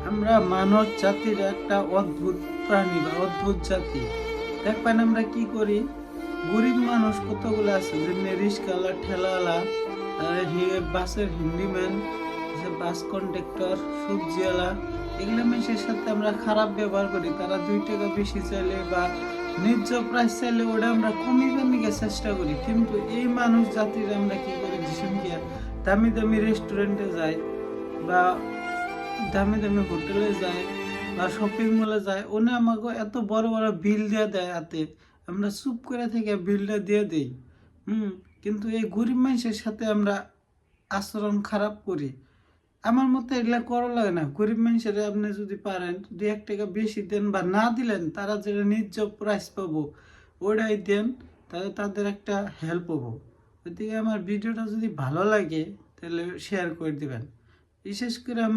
আমরা মানব জাতির একটা অদ্ভুত প্রাণী বা অদ্ভুত জাতি। দেখবেন আমরা কি করি, গরিব মানুষ কতগুলো আছে, যেমনি রিক্সাওয়ালা, ঠেলাওয়ালা, বাসের হিন্দিম্যান, বাস কন্ডাক্টর, সবজিওয়ালা, এগুলো মানুষের সাথে আমরা খারাপ ব্যবহার করি। তারা 2 টাকা বেশি চাইলে বা ন্যায্য প্রাইস চাইলে ওটা আমরা কমিয়ে নিয়ে চেষ্টা করি। কিন্তু এই মানুষ জাতির আমরা কি করি, ভীষণ গিয়া দামি দামি রেস্টুরেন্টে যাই বা দামি দামি হোটেলে যায় বা শপিং মলে যায়, ওনে আমাকে এত বড় বড় বিল দিয়ে দেয় হাতে, আমরা চুপ করে থেকে বিলটা দিয়ে দিই। কিন্তু এই গরিব মানুষের সাথে আমরা আচরণ খারাপ করি। আমার মতে এগুলা করা লাগে না। গরিব মানুষের আপনি যদি পারেন 2-1 টাকা বেশি দেন বা না দিলেন, তারা যেটা ন্যায্য প্রাইস পাবো ওটাই দেন, তাহলে তাদের একটা হেল্প হবো। ওইদিকে আমার ভিডিওটা যদি ভালো লাগে তাহলে শেয়ার করে দিবেন। বিশেষ করে আমার